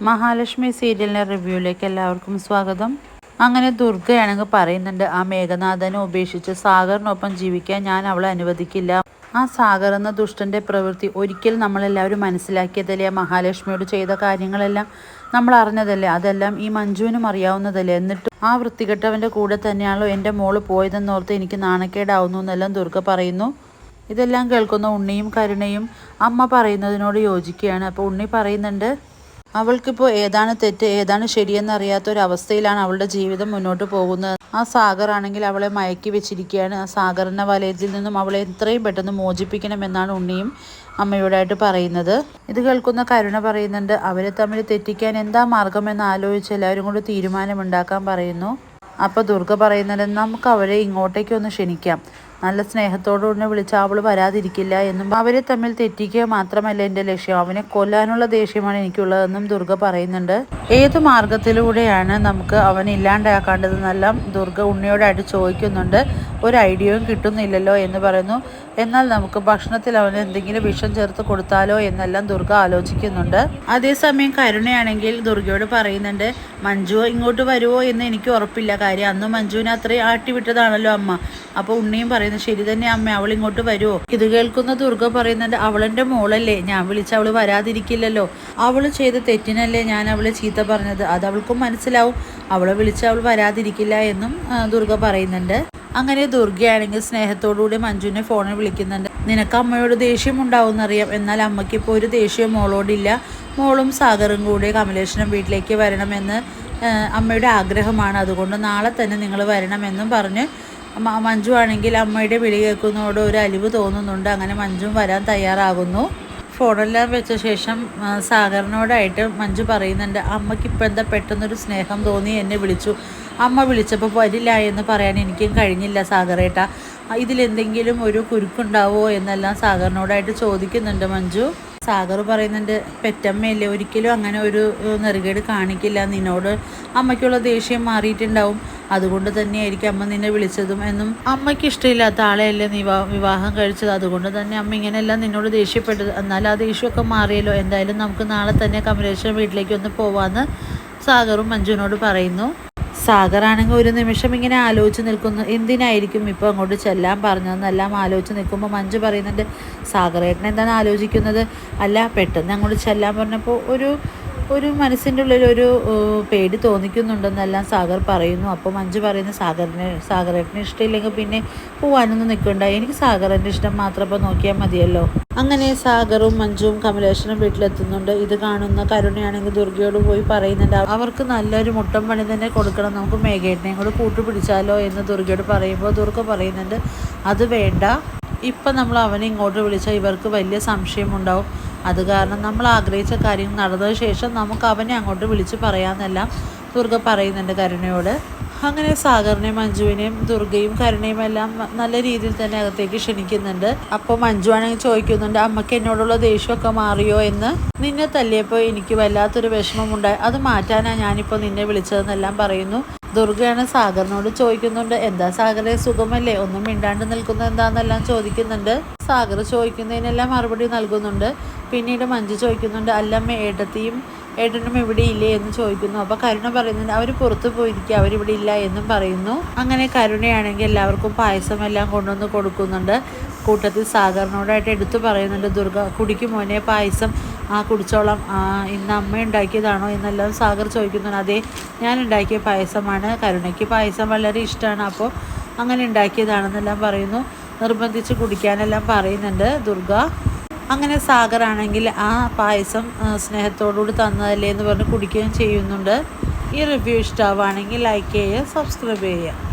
മഹാലക്ഷ്മി സീരിയലിൻ്റെ റിവ്യൂയിലേക്ക് എല്ലാവർക്കും സ്വാഗതം. അങ്ങനെ ദുർഗയാണെങ്കിൽ പറയുന്നുണ്ട്, ആ മേഘനാഥനെ ഉപേക്ഷിച്ച് സാഗറിനൊപ്പം ജീവിക്കാൻ ഞാൻ അവളെ അനുവദിക്കില്ല. ആ സാഗർ എന്ന ദുഷ്ടൻ്റെ പ്രവൃത്തി ഒരിക്കലും നമ്മളെല്ലാവരും മനസ്സിലാക്കിയതല്ലേ. മഹാലക്ഷ്മിയോട് ചെയ്ത കാര്യങ്ങളെല്ലാം നമ്മൾ അറിഞ്ഞതല്ലേ. അതെല്ലാം ഈ മഞ്ജുവിനും അറിയാവുന്നതല്ലേ. എന്നിട്ട് ആ വൃത്തികെട്ടവൻ്റെ കൂടെ തന്നെയാണല്ലോ എൻ്റെ മോള് പോയതെന്നോർത്ത് എനിക്ക് നാണക്കേടാവുന്നു എന്നെല്ലാം ദുർഗ പറയുന്നു. ഇതെല്ലാം കേൾക്കുന്ന ഉണ്ണിയും കരുണയും അമ്മ പറയുന്നതിനോട് യോജിക്കുകയാണ്. അപ്പോൾ ഉണ്ണി പറയുന്നുണ്ട്, അവൾക്കിപ്പോൾ ഏതാണ് തെറ്റ് ഏതാണ് ശരിയെന്നറിയാത്തൊരവസ്ഥയിലാണ് അവളുടെ ജീവിതം മുന്നോട്ട് പോകുന്നത്. ആ സാഗർ ആണെങ്കിൽ അവളെ മയക്കി വെച്ചിരിക്കുകയാണ്. ആ സാഗറിൻ്റെ വലയത്തിൽ നിന്നും അവളെ എത്രയും പെട്ടെന്ന് മോചിപ്പിക്കണമെന്നാണ് ഉണ്ണിയും അമ്മയോടായിട്ട് പറയുന്നത്. ഇത് കേൾക്കുന്ന കരുണ പറയുന്നുണ്ട്, അവരെ തമ്മിൽ തെറ്റിക്കാൻ എന്താ മാർഗമെന്ന് ആലോചിച്ച് എല്ലാവരും കൂടി തീരുമാനമുണ്ടാക്കാൻ പറയുന്നു. അപ്പോൾ ദുർഗ പറയുന്നുണ്ട്, നമുക്ക് അവരെ ഇങ്ങോട്ടേക്കൊന്ന് ക്ഷണിക്കാം. നല്ല സ്നേഹത്തോടുകൂടി വിളിച്ചാൽ അവൾ വരാതിരിക്കില്ല എന്നും അവരെ തമ്മിൽ തെറ്റിക്കുക മാത്രമല്ല എൻ്റെ ലക്ഷ്യം, അവനെ കൊല്ലാനുള്ള ദേഷ്യമാണ് എനിക്കുള്ളതെന്നും ദുർഗ പറയുന്നുണ്ട്. ഏത് മാർഗത്തിലൂടെയാണ് നമുക്ക് അവനെ ഇല്ലാണ്ടാക്കേണ്ടതെന്നെല്ലാം ദുർഗ ഉണ്ണിയോടായിട്ട് ചോദിക്കുന്നുണ്ട്. ഒരു ഐഡിയയും കിട്ടുന്നില്ലല്ലോ എന്ന് പറയുന്നു. എന്നാൽ നമുക്ക് ഭക്ഷണത്തിൽ അവന് എന്തെങ്കിലും വിഷം ചേർത്ത് കൊടുത്താലോ എന്നെല്ലാം ദുർഗ ആലോചിക്കുന്നുണ്ട്. അതേസമയം കരുണയാണെങ്കിൽ ദുർഗയോട് പറയുന്നുണ്ട്, മഞ്ജു ഇങ്ങോട്ട് വരുമോ എന്ന് എനിക്ക് ഉറപ്പില്ല. കാര്യം അന്ന് മഞ്ജുവിനെ അത്രയും ആട്ടിവിട്ടതാണല്ലോ അമ്മ. അപ്പോൾ ഉണ്ണിയും പറയുന്നു, ശരി തന്നെ അമ്മ, അവൾ ഇങ്ങോട്ട് വരുമോ? ഇത് കേൾക്കുന്ന ദുർഗ പറയുന്നുണ്ട്, അവളെൻ്റെ മോളല്ലേ, ഞാൻ വിളിച്ച അവൾ വരാതിരിക്കില്ലല്ലോ. അവൾ ചെയ്ത തെറ്റിനല്ലേ ഞാൻ അവളെ ചീത്ത പറഞ്ഞത്, അത് അവൾക്കും മനസ്സിലാവും. അവളെ വിളിച്ച അവൾ വരാതിരിക്കില്ല എന്നും ദുർഗ പറയുന്നുണ്ട്. അങ്ങനെ ദുർഗയാണെങ്കിൽ സ്നേഹത്തോടുകൂടി മഞ്ജുവിനെ ഫോണിൽ വിളിക്കുന്നുണ്ട്. നിനക്ക് അമ്മയോട് ദേഷ്യം ഉണ്ടാവുമെന്നറിയാം, എന്നാൽ അമ്മയ്ക്കിപ്പോൾ ഒരു ദേഷ്യം മോളോടില്ല. മോളും സാഗറും കൂടി കമലേശ്വരം വീട്ടിലേക്ക് വരണമെന്ന് അമ്മയുടെ ആഗ്രഹമാണ്. അതുകൊണ്ട് നാളെ തന്നെ നിങ്ങൾ വരണമെന്നും പറഞ്ഞ് മഞ്ജു ആണെങ്കിൽ അമ്മയുടെ വിളി കേൾക്കുന്നതോട് ഒരു അലിവ് തോന്നുന്നുണ്ട്. അങ്ങനെ മഞ്ജുവും വരാൻ തയ്യാറാകുന്നു. ഫോണെല്ലാം വെച്ച ശേഷം സാഗറിനോടായിട്ട് മഞ്ജു പറയുന്നുണ്ട്, അമ്മയ്ക്കിപ്പോൾ എന്താ പെട്ടെന്നൊരു സ്നേഹം തോന്നി എന്നെ വിളിച്ചു. അമ്മ വിളിച്ചപ്പോൾ വരില്ല എന്ന് പറയാൻ എനിക്കും കഴിഞ്ഞില്ല സാഗറേട്ടാ. ഇതിലെന്തെങ്കിലും ഒരു കുരുക്കുണ്ടാവോ എന്നെല്ലാം സാഗറിനോടായിട്ട് ചോദിക്കുന്നുണ്ട് മഞ്ജു. സാഗർ പറയുന്നുണ്ട്, പെറ്റമ്മയല്ലേ, ഒരിക്കലും അങ്ങനെ ഒരു നെറുകേട് കാണിക്കില്ല. നിന്നോട് അമ്മയ്ക്കുള്ള ദേഷ്യം മാറിയിട്ടുണ്ടാവും, അതുകൊണ്ട് തന്നെയായിരിക്കും അമ്മ നിന്നെ വിളിച്ചതും എന്നും. അമ്മയ്ക്ക് ഇഷ്ടമില്ലാത്ത ആളെയല്ലേ നീ വിവാഹം കഴിച്ചത്, അതുകൊണ്ട് തന്നെ അമ്മ ഇങ്ങനെയെല്ലാം നിന്നോട് ദേഷ്യപ്പെട്ടത്. എന്നാൽ ആ ദേഷ്യമൊക്കെ മാറിയല്ലോ. എന്തായാലും നമുക്ക് നാളെ തന്നെ കമലേശ്വരം വീട്ടിലേക്ക് ഒന്ന് പോവാമെന്ന് സാഗറും മഞ്ജുവിനോട് പറയുന്നു. സാഗറാണെങ്കിൽ ഒരു നിമിഷം ഇങ്ങനെ ആലോചിച്ച് നിൽക്കുന്നു, എന്തിനായിരിക്കും ഇപ്പോൾ അങ്ങോട്ട് ചെല്ലാൻ പറഞ്ഞതെന്നെല്ലാം ആലോചിച്ച് നിൽക്കുമ്പോൾ മഞ്ജു പറയുന്നുണ്ട്, സാഗറേട്ടൻ എന്താണ് ആലോചിക്കുന്നത്? അല്ല, പെട്ടെന്ന് അങ്ങോട്ട് ചെല്ലാൻ പറഞ്ഞപ്പോൾ ഒരു മനസ്സിൻ്റെ ഉള്ളിൽ ഒരു പേടി തോന്നിക്കുന്നുണ്ടെന്നെല്ലാം സാഗർ പറയുന്നു. അപ്പോൾ മഞ്ജു പറയുന്നു, സാഗറേട്ടന് ഇഷ്ടമില്ലെങ്കിൽ പിന്നെ പോവാനൊന്നും നിൽക്കണ്ട, എനിക്ക് സാഗറിൻ്റെ ഇഷ്ടം മാത്രം ഇപ്പോൾ നോക്കിയാൽ മതിയല്ലോ. അങ്ങനെ സാഗറും മഞ്ജുവും കമലേശ്വരം വീട്ടിലെത്തുന്നുണ്ട്. ഇത് കാണുന്ന കരുണയാണെങ്കിൽ ദുർഗയോട് പോയി പറയുന്നുണ്ട്, അവർക്ക് നല്ലൊരു മുട്ടം പണി തന്നെ കൊടുക്കണം, നമുക്ക് മേഘേട്ടനെയും കൂടെ കൂട്ടുപിടിച്ചാലോ എന്ന് ദുർഗയോട് പറയുമ്പോൾ ദുർഗ പറയുന്നുണ്ട്, അത് വേണ്ട, ഇപ്പം നമ്മൾ അവനെ ഇങ്ങോട്ട് വിളിച്ചാൽ ഇവർക്ക് വലിയ സംശയമുണ്ടാവും. അത് കാരണം നമ്മൾ ആഗ്രഹിച്ച കാര്യങ്ങൾ നടന്നതിന് ശേഷം നമുക്ക് അവനെ അങ്ങോട്ട് വിളിച്ച് പറയാമെന്നെല്ലാം ദുർഗ പറയുന്നുണ്ട് കരുണയോട്. അങ്ങനെ സാഗറിനെയും മഞ്ജുവിനെയും ദുർഗയും കരുണയും എല്ലാം നല്ല രീതിയിൽ തന്നെ അകത്തേക്ക് ക്ഷണിക്കുന്നുണ്ട്. അപ്പോൾ മഞ്ജു ആണെങ്കിൽ ചോദിക്കുന്നുണ്ട്, അമ്മയ്ക്ക് എന്നോടുള്ള ദേഷ്യമൊക്കെ മാറിയോ എന്ന്. നിന്നെ തല്ലിയപ്പോൾ എനിക്ക് വല്ലാത്തൊരു വിഷമമുണ്ടായി, അത് മാറ്റാനാണ് ഞാനിപ്പോൾ നിന്നെ വിളിച്ചതെന്നെല്ലാം പറയുന്നു. ദുർഗയാണ് സാഗറിനോട് ചോദിക്കുന്നുണ്ട്, എന്താ സാഗറെ സുഖമല്ലേ, ഒന്നും മിണ്ടാണ്ട് നിൽക്കുന്നത് എന്താണെന്നെല്ലാം ചോദിക്കുന്നുണ്ട്. സാഗർ ചോദിക്കുന്നതിനെല്ലാം മറുപടി നൽകുന്നുണ്ട്. പിന്നീട് മഞ്ജു ചോദിക്കുന്നുണ്ട്, അല്ലമ്മ ഏട്ടനും ഇവിടെ ഇല്ലേ എന്ന് ചോദിക്കുന്നു. അപ്പോൾ കരുണ പറയുന്നുണ്ട്, അവർ പുറത്തു പോയിരിക്കുക, അവരിവിടെ ഇല്ല എന്നും പറയുന്നു. അങ്ങനെ കരുണയാണെങ്കിൽ എല്ലാവർക്കും പായസമെല്ലാം കൊണ്ടുവന്ന് കൊടുക്കുന്നുണ്ട്. കൂട്ടത്തിൽ സാഗറിനോടായിട്ട് എടുത്തു പറയുന്നുണ്ട്, ദുർഗ കുടിക്കും മോനെ പായസം, കുടിച്ചോളം, ഇന്ന് അമ്മ ഉണ്ടാക്കിയതാണോ എന്നെല്ലാം സാഗർ ചോദിക്കുന്നുണ്ട്. അതെ, ഞാൻ ഉണ്ടാക്കിയ പായസമാണ്, കരുണയ്ക്ക് പായസം വളരെ ഇഷ്ടമാണ്, അപ്പോൾ അങ്ങനെ ഉണ്ടാക്കിയതാണെന്നെല്ലാം പറയുന്നു. നിർബന്ധിച്ച് കുടിക്കാനെല്ലാം പറയുന്നുണ്ട് ദുർഗ. അങ്ങനെ സാഗർ ആണെങ്കിൽ ആ പായസം സ്നേഹത്തോടുകൂടി തന്നതല്ലേ എന്ന് പറഞ്ഞ് കുടിക്കുകയും ചെയ്യുന്നുണ്ട്. ഈ റിവ്യൂ ഇഷ്ടമാവുകയാണെങ്കിൽ ലൈക്ക് ചെയ്യുക, സബ്സ്ക്രൈബ് ചെയ്യുക.